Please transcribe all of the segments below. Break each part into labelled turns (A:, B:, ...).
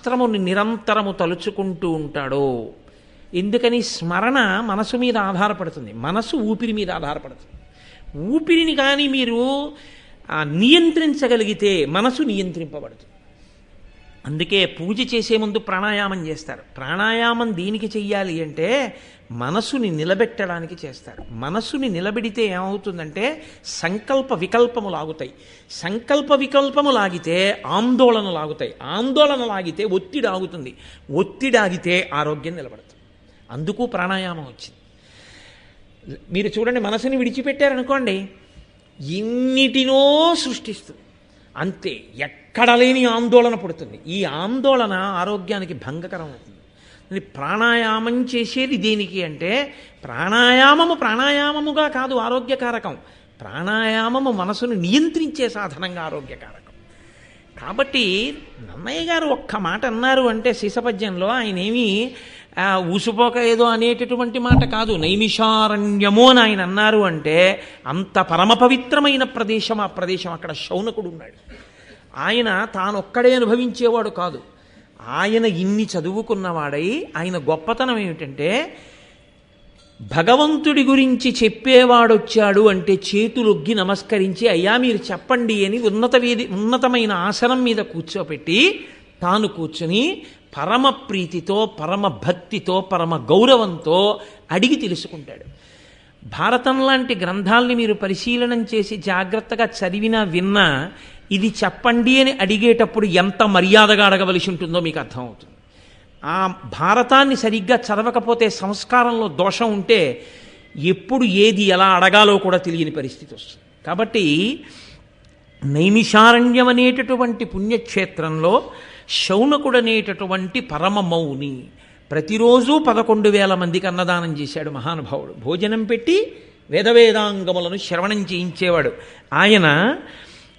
A: శాస్త్రముని నిరంతరము తలుచుకుంటూ ఉంటాడో. ఎందుకని? స్మరణ మనసు మీద ఆధారపడుతుంది, మనసు ఊపిరి మీద ఆధారపడుతుంది. ఊపిరిని కానీ మీరు నియంత్రించగలిగితే మనసు నియంత్రింపబడుతుంది. అందుకే పూజ చేసే ముందు ప్రాణాయామం చేస్తారు. ప్రాణాయామం దేనికి చెయ్యాలి అంటే మనసుని నిలబెట్టడానికి చేస్తారు. మనసుని నిలబెడితే ఏమవుతుందంటే సంకల్ప వికల్పములు ఆగుతాయి. సంకల్ప వికల్పములు ఆగితే ఆందోళనలు ఆగుతాయి. ఆందోళనలు ఆగితే ఒత్తిడి ఆగుతుంది. ఒత్తిడి ఆగితే ఆరోగ్యం నిలబడుతుంది. అందుకు ప్రాణాయామం వచ్చింది. మీరు చూడండి, మనసుని విడిచిపెట్టారనుకోండి, ఎన్నిటినో సృష్టిస్తుంది. అంతే, ఎక్కడ లేని ఆందోళన పుడుతుంది. ఈ ఆందోళన ఆరోగ్యానికి భంగకరం అవుతుంది. ప్రాణాయామం చేసేది దేనికి అంటే ప్రాణాయామముగా కాదు ఆరోగ్యకారకం, ప్రాణాయామము మనసును నియంత్రించే సాధనంగా ఆరోగ్యకారకం. కాబట్టి నన్నయ్య గారు ఒక్క మాట అన్నారు అంటే శీసపద్యంలో ఆయనేమి ఊసుపోక ఏదో అనేటటువంటి మాట కాదు. నైమిషారణ్యము అని ఆయన అన్నారు అంటే అంత పరమ పవిత్రమైన ప్రదేశం ఆ ప్రదేశం. అక్కడ శౌనకుడు ఉన్నాడు. ఆయన తానొక్కడే అనుభవించేవాడు కాదు. ఆయన ఇన్ని చదువుకున్నవాడై ఆయన గొప్పతనం ఏమిటంటే భగవంతుడి గురించి చెప్పేవాడొచ్చాడు అంటే చేతులొగ్గి నమస్కరించి అయ్యా మీరు చెప్పండి అని ఉన్నతమైన ఆసనం మీద కూర్చోపెట్టి తాను కూర్చుని పరమ ప్రీతితో, పరమ భక్తితో, పరమ గౌరవంతో అడిగి తెలుసుకుంటాడు. భారతం లాంటి గ్రంథాలని మీరు పరిశీలనం చేసి జాగ్రత్తగా చదివినా విన్నా ఇది చెప్పండి అని అడిగేటప్పుడు ఎంత మర్యాదగా అడగవలసి ఉంటుందో మీకు అర్థమవుతుంది. ఆ భారతాన్ని సరిగ్గా చదవకపోతే, సంస్కారంలో దోషం ఉంటే ఎప్పుడు ఏది ఎలా అడగాలో కూడా తెలియని పరిస్థితి వస్తుంది. కాబట్టి నైమిషారణ్యం అనేటటువంటి పుణ్యక్షేత్రంలో శౌనకుడు అనేటటువంటి పరమ మౌని ప్రతిరోజు 11,000 మందికి అన్నదానం చేశాడు మహానుభావుడు. భోజనం పెట్టి వేదవేదాంగములను శ్రవణం చేయించేవాడు ఆయన.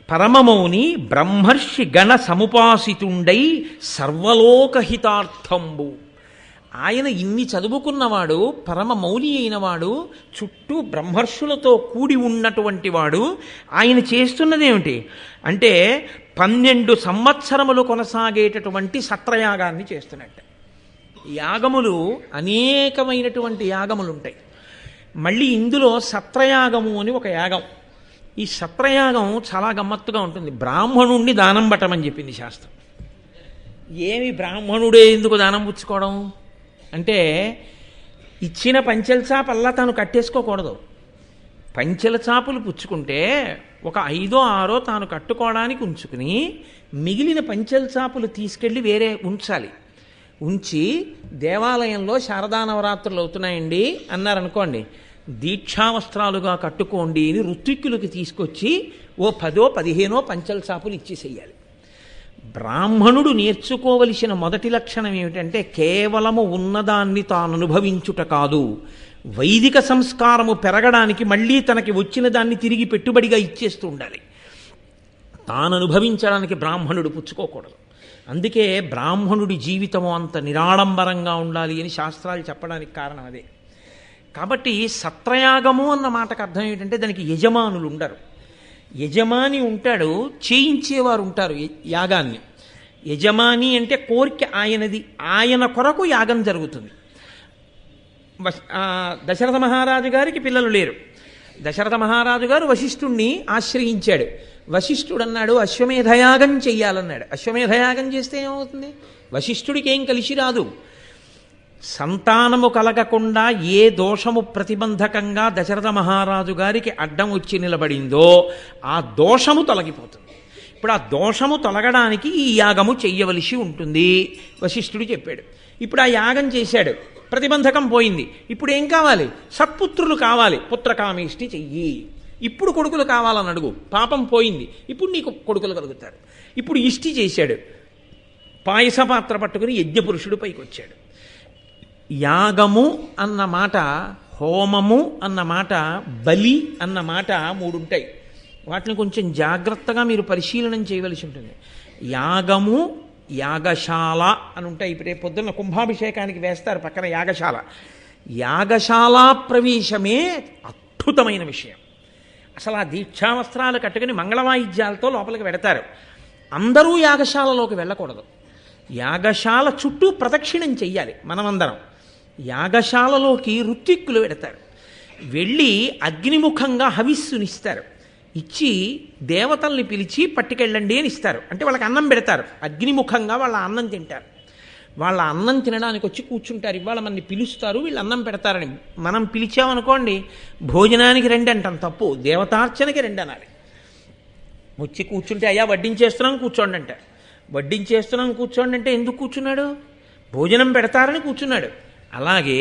A: పరమమౌని బ్రహ్మర్షి గణ సముపాసితుండై సర్వలోకహితార్థంబు. ఆయన ఇన్ని చదువుకున్నవాడు, పరమ మౌని అయినవాడు, చుట్టూ బ్రహ్మర్షులతో కూడి ఉన్నటువంటి వాడు. ఆయన చేస్తున్నదేమిటి అంటే 12 సంవత్సరములు కొనసాగేటటువంటి సత్రయాగాన్ని చేస్తున్నట్టు. యాగములు అనేకమైనటువంటి యాగములు ఉంటాయి. మళ్ళీ ఇందులో సత్రయాగము అని ఒక యాగం. ఈ సత్రయాగం చాలా గమ్మత్తుగా ఉంటుంది. బ్రాహ్మణుణ్ణి దానం పట్టమని చెప్పింది శాస్త్రం. ఏమి బ్రాహ్మణుడే ఎందుకు దానం పుచ్చుకోవడం అంటే ఇచ్చిన పంచెల చాపల్లా తాను కట్టేసుకోకూడదు. పంచెల చాపులు పుచ్చుకుంటే ఒక 5 or 6 తాను కట్టుకోవడానికి ఉంచుకుని మిగిలిన పంచెల చాపులు తీసుకెళ్ళి వేరే ఉంచాలి. ఉంచి దేవాలయంలో శారదా నవరాత్రులు అవుతున్నాయండి అన్నారనుకోండి, దీక్షావస్త్రాలుగా కట్టుకోండి అని ఋత్విక్కులకి తీసుకొచ్చి ఓ 10 or 15 పంచెల చాపులు ఇచ్చేసేయాలి. బ్రాహ్మణుడు నేర్చుకోవలసిన మొదటి లక్షణం ఏమిటంటే కేవలము ఉన్నదాన్ని తాను అనుభవించుట కాదు, వైదిక సంస్కారము పెరగడానికి మళ్ళీ తనకి వచ్చిన దాన్ని తిరిగి పెట్టుబడిగా ఇచ్చేస్తూ ఉండాలి. తాను అనుభవించడానికి బ్రాహ్మణుడు పుచ్చుకోకూడదు. అందుకే బ్రాహ్మణుడి జీవితము అంత నిరాడంబరంగా ఉండాలి అని శాస్త్రాలు చెప్పడానికి కారణం అదే. కాబట్టి సత్రయాగము అన్న మాటకు అర్థం ఏంటంటే దానికి యజమానులు ఉండరు. యజమాని ఉంటాడు, చేయించేవారు ఉంటారు యాగాన్ని. యజమాని అంటే కోరిక ఆయనది, ఆయన కొరకు యాగం జరుగుతుంది. దశరథ మహారాజు గారికి పిల్లలు లేరు. దశరథ మహారాజు గారు వశిష్ఠుణ్ణి ఆశ్రయించాడు. వశిష్ఠుడు అన్నాడు అశ్వమేధయాగం చెయ్యాలన్నాడు. అశ్వమేధయాగం చేస్తే ఏమవుతుంది? వశిష్ఠుడికి ఏం కలిసి రాదు. సంతానము కలగకుండా ఏ దోషము ప్రతిబంధకంగా దశరథ మహారాజు గారికి అడ్డం వచ్చి నిలబడిందో ఆ దోషము తొలగిపోతుంది. ఇప్పుడు ఆ దోషము తొలగడానికి ఈ యాగము చెయ్యవలసి ఉంటుంది వశిష్ఠుడు చెప్పాడు. ఇప్పుడు ఆ యాగం చేశాడు, ప్రతిబంధకం పోయింది. ఇప్పుడు ఏం కావాలి? సత్పుత్రులు కావాలి. పుత్రకామేష్టి చెయ్యి. ఇప్పుడు కొడుకులు కావాలని అడుగు, పాపం పోయింది, ఇప్పుడు నీకు కొడుకులు కలుగుతారు. ఇప్పుడు ఇష్టి చేశాడు, పాయస పాత్ర పట్టుకుని యజ్ఞపురుషుడు పైకి వచ్చాడు. యాగము అన్న మాట, హోమము అన్న మాట, బలి అన్న మాట 3 ఉంటాయి. వాటిని కొంచెం జాగ్రత్తగా మీరు పరిశీలనం చేయవలసి ఉంటుంది. యాగము, యాగశాల అని ఉంటాయి. ఇప్పుడు పొద్దున్న కుంభాభిషేకానికి వేస్తారు పక్కన యాగశాల. యాగశాల ప్రవేశమే అద్భుతమైన విషయం. అసలు ఆ దీక్షావస్త్రాలు కట్టుకుని మంగళవాయిద్యాలతో లోపలికి వెడతారు. అందరూ యాగశాలలోకి వెళ్ళకూడదు. యాగశాల చుట్టూ ప్రదక్షిణం చెయ్యాలి మనమందరం. యాగశాలలోకి ఋత్విక్కులు పెడతారు. వెళ్ళి అగ్నిముఖంగా హవిస్సునిస్తారు. ఇచ్చి దేవతల్ని పిలిచి పట్టుకెళ్ళండి అని ఇస్తారు. అంటే వాళ్ళకి అన్నం పెడతారు. అగ్నిముఖంగా వాళ్ళ అన్నం తింటారు. వాళ్ళ అన్నం తినడానికి వచ్చి కూర్చుంటారు. ఇవాళ మనని పిలుస్తారు, వీళ్ళు అన్నం పెడతారని. మనం పిలిచామనుకోండి, భోజనానికి రండి అంటాం, తప్పు. దేవతార్చనకి రండి అనాలి. వచ్చి కూర్చుంటే అయ్యా వడ్డించేస్తున్నాం కూర్చోండి అంటారు. వడ్డించేస్తున్నాం కూర్చోండి అంటే ఎందుకు కూర్చున్నాడు? భోజనం పెడతారని కూర్చున్నాడు. అలాగే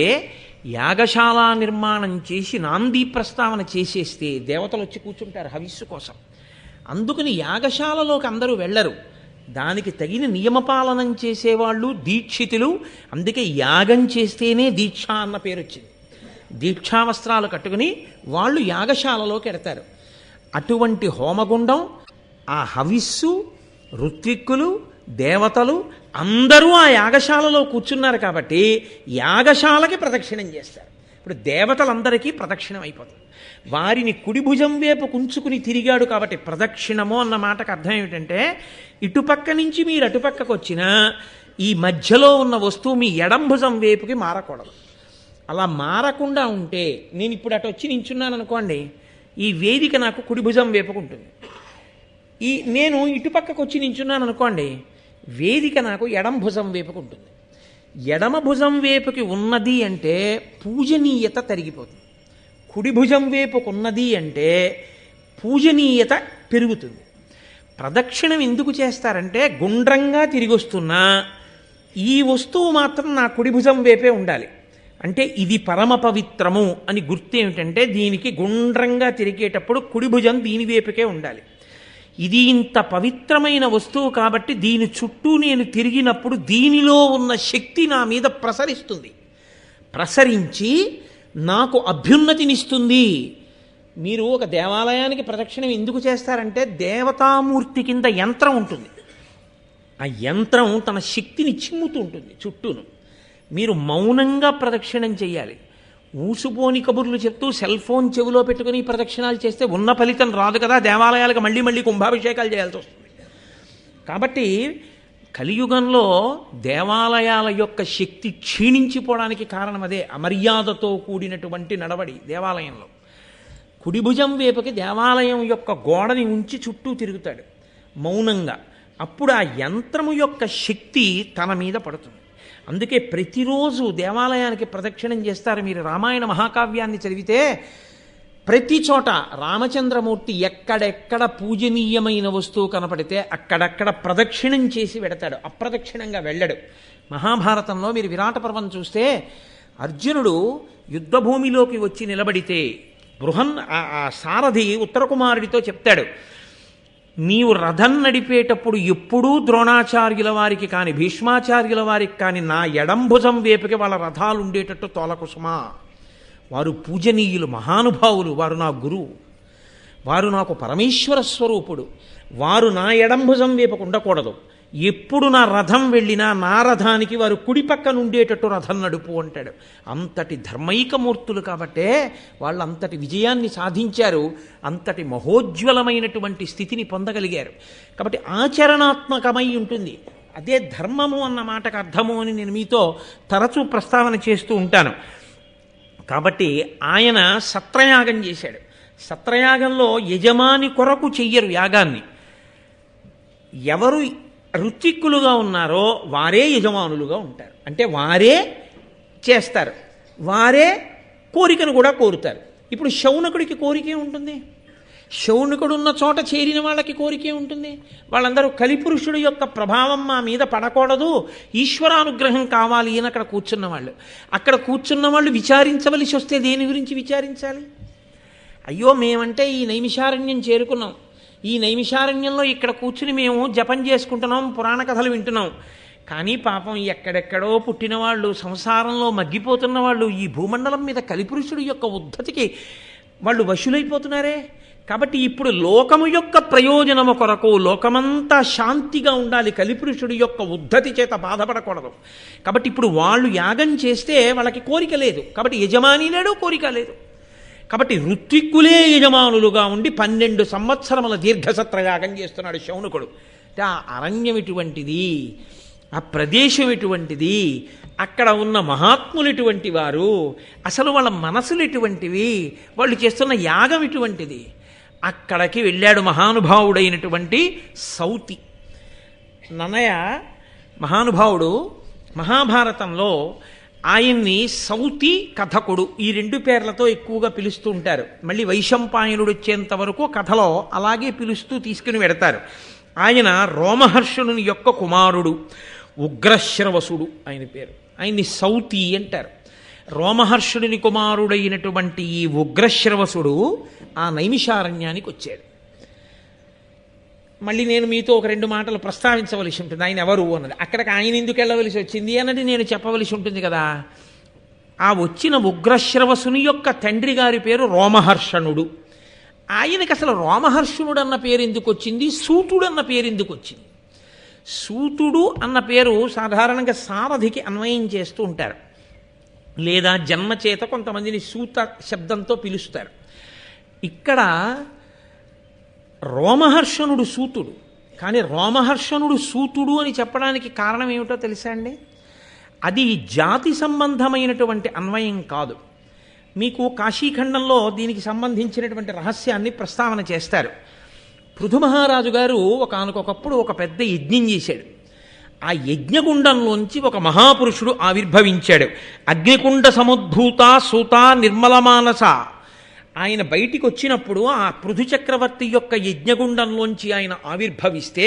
A: యాగశాల నిర్మాణం చేసి నాందీ ప్రస్తావన చేసేస్తే దేవతలు వచ్చి కూర్చుంటారు హవిస్సు కోసం. అందుకని యాగశాలలోకి అందరూ వెళ్ళరు. దానికి తగిన నియమపాలనం చేసేవాళ్ళు దీక్షితులు. అందుకే యాగం చేస్తేనే దీక్ష అన్న పేరు వచ్చింది. దీక్షావస్త్రాలు కట్టుకుని వాళ్ళు యాగశాలలోకి ఎడతారు. అటువంటి హోమగుండం, ఆ హవిస్సు, ఋత్విక్కులు, దేవతలు అందరూ ఆ యాగశాలలో కూర్చున్నారు కాబట్టి యాగశాలకి ప్రదక్షిణం చేస్తారు. ఇప్పుడు దేవతలందరికీ ప్రదక్షిణం అయిపోతుంది. వారిని కుడి భుజం వైపు కుంచుకుని తిరిగాడు కాబట్టి ప్రదక్షిణము అన్న మాటకు అర్థం ఏమిటంటే, ఇటుపక్క నుంచి మీరు అటుపక్కకు వచ్చినా ఈ మధ్యలో ఉన్న వస్తువు మీ ఎడం భుజం వైపుకి మారకూడదు. అలా మారకుండా ఉంటే, నేను ఇప్పుడు అటు వచ్చి నించున్నాను అనుకోండి, ఈ వేదిక నాకు కుడి భుజం వైపుకు ఉంటుంది. నేను ఇటుపక్కకు వచ్చి నించున్నాను అనుకోండి, వేదిక నాకు ఎడం భుజం వైపుకు ఉంటుంది. ఎడమ భుజం వైపుకి ఉన్నది అంటే పూజనీయత తరిగిపోతుంది. కుడి భుజం వైపుకు ఉన్నది అంటే పూజనీయత పెరుగుతుంది. ప్రదక్షిణం ఎందుకు చేస్తారంటే, గుండ్రంగా తిరిగి వస్తున్నా ఈ వస్తువు మాత్రం నా కుడి భుజం వైపే ఉండాలి. అంటే ఇది పరమ పవిత్రము అని గుర్తు ఏమిటంటే, దీనికి గుండ్రంగా తిరిగేటప్పుడు కుడి భుజం దీని వైపుకే ఉండాలి. ఇది ఇంత పవిత్రమైన వస్తువు కాబట్టి దీని చుట్టూ నేను తిరిగినప్పుడు దీనిలో ఉన్న శక్తి నా మీద ప్రసరిస్తుంది. ప్రసరించి నాకు అభ్యున్నతినిస్తుంది. మీరు ఒక దేవాలయానికి ప్రదక్షిణం ఎందుకు చేస్తారంటే, దేవతామూర్తి కింద యంత్రం ఉంటుంది. ఆ యంత్రం తన శక్తిని చిమ్ముతూ ఉంటుంది చుట్టూను. మీరు మౌనంగా ప్రదక్షిణం చేయాలి. ఊసుపోని కబుర్లు చెప్తూ సెల్ ఫోన్ చెవిలో పెట్టుకుని ప్రదక్షిణాలు చేస్తే ఉన్న ఫలితం రాదు కదా. దేవాలయాలకు మళ్ళీ మళ్ళీ కుంభాభిషేకాలు చేయాల్సి వస్తుంది. కాబట్టి కలియుగంలో దేవాలయాల యొక్క శక్తి క్షీణించిపోవడానికి కారణం అదే. అమర్యాదతో కూడినటువంటి నడవడి దేవాలయంలో. కుడి భుజం వైపుకి దేవాలయం యొక్క గోడని ఉంచి చుట్టూ తిరుగుతాడు మౌనంగా. అప్పుడు ఆ యంత్రము యొక్క శక్తి తన మీద పడుతుంది. అందుకే ప్రతిరోజు దేవాలయానికి ప్రదక్షిణం చేస్తారు. మీరు రామాయణ మహాకావ్యాన్ని చదివితే ప్రతి చోట రామచంద్రమూర్తి ఎక్కడెక్కడ పూజనీయమైన వస్తువు కనపడితే అక్కడక్కడ ప్రదక్షిణం చేసి వెడతాడు, అప్రదక్షిణంగా వెళ్ళడు. మహాభారతంలో మీరు విరాట పర్వం చూస్తే అర్జునుడు యుద్ధభూమిలోకి వచ్చి నిలబడితే ఆ సారథి ఉత్తరకుమారుడితో చెప్తాడు, నీవు రథం నడిపేటప్పుడు ఎప్పుడూ ద్రోణాచార్యుల వారికి కానీ భీష్మాచార్యుల వారికి కానీ నా ఎడం భుజం వేపుకి వాళ్ళ రథాలు ఉండేటట్టు తోలకుసుమా. వారు పూజనీయులు, మహానుభావులు, వారు నా గురువు, వారు నాకు పరమేశ్వర స్వరూపుడు. వారు నా ఎడం భుజం వేపుకు ఉండకూడదు. ఎప్పుడు నా రథం వెళ్ళినా నా రథానికి వారు కుడి పక్కన ఉండేటట్టు రథం నడుపు అంటాడు. అంతటి ధర్మైకమూర్తులు కాబట్టే వాళ్ళు అంతటి విజయాన్ని సాధించారు, అంతటి మహోజ్వలమైనటువంటి స్థితిని పొందగలిగారు. కాబట్టి ఆచరణాత్మకమై ఉంటుంది. అదే ధర్మము అన్న మాటకు అర్థము అని నేను మీతో తరచూ ప్రస్తావన చేస్తూ ఉంటాను. కాబట్టి ఆయన సత్రయాగం చేశాడు. సత్రయాగంలో యజమాని కొరకు చెయ్యరు యాగాన్ని. ఎవరు ఋత్విక్కులుగా ఉన్నారో వారే యజమానులుగా ఉంటారు. అంటే వారే చేస్తారు, వారే కోరికను కూడా కోరుతారు. ఇప్పుడు శౌనకుడికి కోరికే ఉంటుంది. శౌనకుడు ఉన్న చోట చేరిన వాళ్ళకి కోరికే ఉంటుంది. వాళ్ళందరూ కలిపురుషుడి యొక్క ప్రభావం మా మీద పడకూడదు, ఈశ్వరానుగ్రహం కావాలి అని అక్కడ కూర్చున్న వాళ్ళు. అక్కడ కూర్చున్న వాళ్ళు విచారించవలసి వస్తే దేని గురించి విచారించాలి? అయ్యో మేమంటే ఈ నైమిషారణ్యం చేరుకున్నాం, ఈ నైమిషారణ్యంలో ఇక్కడ కూర్చుని మేము జపం చేసుకుంటున్నాం, పురాణ కథలు వింటున్నాం. కానీ పాపం ఎక్కడెక్కడో పుట్టిన వాళ్ళు, సంసారంలో మగ్గిపోతున్న వాళ్ళు ఈ భూమండలం మీద కలిపురుషుడి యొక్క ఉద్ధతికి వాళ్ళు వశులైపోతున్నారే. కాబట్టి ఇప్పుడు లోకము యొక్క ప్రయోజనము కొరకు లోకమంతా శాంతిగా ఉండాలి, కలిపురుషుడి యొక్క ఉద్ధతి చేత బాధపడకూడదు. కాబట్టి ఇప్పుడు వాళ్ళు యాగం చేస్తే వాళ్ళకి కోరిక లేదు, కాబట్టి యజమాని లేడు, కోరిక లేదు. కాబట్టి ఋత్విక్కులే యజమానులుగా ఉండి 12 సంవత్సరముల దీర్ఘసత్రయాగం చేస్తున్నాడు శౌనకుడు. అంటే ఆ అరణ్యం ఇటువంటిది, ఆ ప్రదేశం ఎటువంటిది, అక్కడ ఉన్న మహాత్ములు ఎటువంటి వారు, అసలు వాళ్ళ మనసులు ఎటువంటివి, వాళ్ళు చేస్తున్న యాగం ఎటువంటిది. అక్కడికి వెళ్ళాడు మహానుభావుడైనటువంటి సౌతి. నన్నయ్య మహానుభావుడు మహాభారతంలో ఆయన్ని సౌతి కథకుడు ఈ రెండు పేర్లతో ఎక్కువగా పిలుస్తూ ఉంటారు. మళ్ళీ వైశంపాయనుడు వచ్చేంత వరకు కథలో అలాగే పిలుస్తూ తీసుకుని వెడతారు. ఆయన రోమహర్షణుని యొక్క కుమారుడు, ఉగ్రశ్రవసుడు ఆయన పేరు. ఆయన్ని సౌతి అంటారు. రోమహర్షుడిని కుమారుడైనటువంటి ఈ ఉగ్రశ్రవసుడు ఆ నైమిషారణ్యానికి వచ్చాడు. మళ్ళీ నేను మీతో ఒక రెండు మాటలు ప్రస్తావించవలసి ఉంటుంది. ఆయన ఎవరు అన్నది, అక్కడికి ఆయన ఎందుకు వెళ్ళవలసి వచ్చింది అన్నది నేను చెప్పవలసి ఉంటుంది కదా. ఆ వచ్చిన ఉగ్రశ్రవసుని యొక్క తండ్రి గారి పేరు రోమహర్షణుడు. ఆయనకి అసలు రోమహర్షణుడు అన్న పేరు ఎందుకు వచ్చింది, సూతుడు అన్న పేరు ఎందుకు వచ్చింది? సూతుడు అన్న పేరు సాధారణంగా సారథికి అన్వయం చేస్తూ ఉంటారు, లేదా జన్మచేత కొంతమందిని సూత శబ్దంతో పిలుస్తారు. ఇక్కడ రోమహర్షణుడు సూతుడు, కానీ రోమహర్షణుడు సూతుడు అని చెప్పడానికి కారణం ఏమిటో తెలుసా అండి? అది జాతి సంబంధమైనటువంటి అన్వయం కాదు. మీకు కాశీఖండంలో దీనికి సంబంధించినటువంటి రహస్యాన్ని ప్రస్తావన చేస్తారు. పృథు మహారాజు గారు ఒకానొకప్పుడు ఒక పెద్ద యజ్ఞం చేశాడు. ఆ యజ్ఞగుండంలోంచి ఒక మహాపురుషుడు ఆవిర్భవించాడు. అగ్నికుండ సముద్భూత సూత నిర్మలమానస. ఆయన బయటికి వచ్చినప్పుడు ఆ పృథు చక్రవర్తి యొక్క యజ్ఞగుండంలోంచి ఆయన ఆవిర్భవిస్తే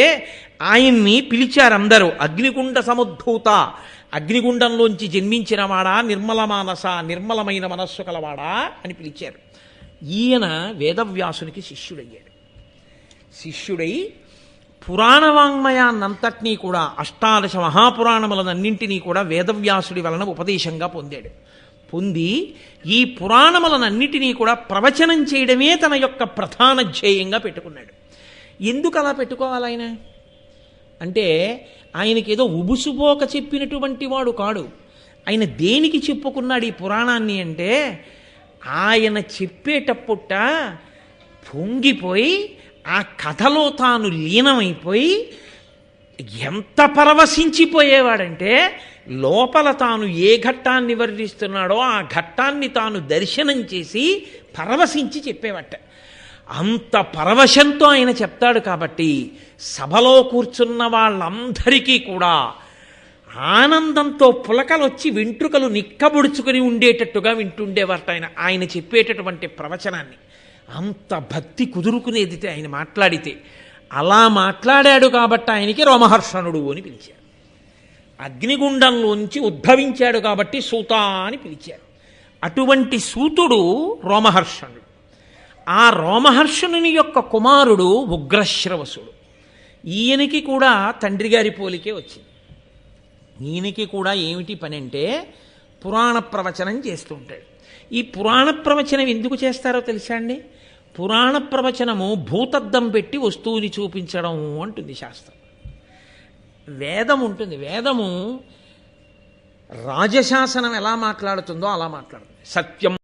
A: ఆయన్ని పిలిచారు అందరూ. అగ్నికుండ సముద్భూత, అగ్నిగుండంలోంచి జన్మించినవాడా, నిర్మలమానస, నిర్మలమైన మనస్సు కలవాడా అని పిలిచారు. ఈయన వేదవ్యాసునికి శిష్యుడై పురాణ వాంగ్మయాన్నంతటినీ కూడా, అష్టాదశ మహాపురాణములనన్నింటినీ కూడా వేదవ్యాసుడి వలన ఉపదేశంగా పొంది ఈ పురాణములనన్నిటినీ కూడా ప్రవచనం చేయడమే తన యొక్క ప్రధాన ధ్యేయంగా పెట్టుకున్నాడు. ఎందుకు అలా పెట్టుకోవాలి ఆయన అంటే, ఆయనకేదో ఉబుసుపోక చెప్పినటువంటి వాడు కాడు. ఆయన దేనికి చెప్పుకున్నాడు ఈ పురాణాన్ని అంటే, ఆయన చెప్పేటప్పుట పొంగిపోయి ఆ కథలో తాను లీనమైపోయి ఎంత పరవశించిపోయేవాడంటే, లోపల తాను ఏ ఘట్టాన్ని వర్ణిస్తున్నాడో ఆ ఘట్టాన్ని తాను దర్శనం చేసి పరవశించి చెప్పేవట. అంత పరవశంతో ఆయన చెప్తాడు కాబట్టి సభలో కూర్చున్న వాళ్ళందరికీ కూడా ఆనందంతో పులకలొచ్చి వెంట్రుకలు నిక్కబుడుచుకుని ఉండేటట్టుగా వింటుండేవారట ఆయన చెప్పేటటువంటి ప్రవచనాన్ని. అంత భక్తి కుదురుకునేది ఆయన మాట్లాడితే. అలా మాట్లాడాడు కాబట్టి ఆయనకి రోమహర్షణుడు అని పిలిచారు. అగ్నిగుండంలోంచి ఉద్భవించాడు కాబట్టి సూత అని పిలిచారు. అటువంటి సూతుడు రోమహర్షణుడు. ఆ రోమహర్షణుని యొక్క కుమారుడు ఉగ్రశ్రవసుడు. ఈయనకి కూడా తండ్రి గారి పోలికే వచ్చింది. ఈయనకి కూడా ఏమిటి పని అంటే, పురాణ ప్రవచనం చేస్తూ ఉంటాడు. ఈ పురాణ ప్రవచనం ఎందుకు చేస్తారో తెలుసా అండి? పురాణ ప్రవచనము భూతద్దం పెట్టి వస్తువుని చూపించడం అంటుంది శాస్త్రం. వేదం ఉంటుంది. వేదము రాజశాసనం ఎలా మాట్లాడుతుందో అలా మాట్లాడుతుంది. సత్యం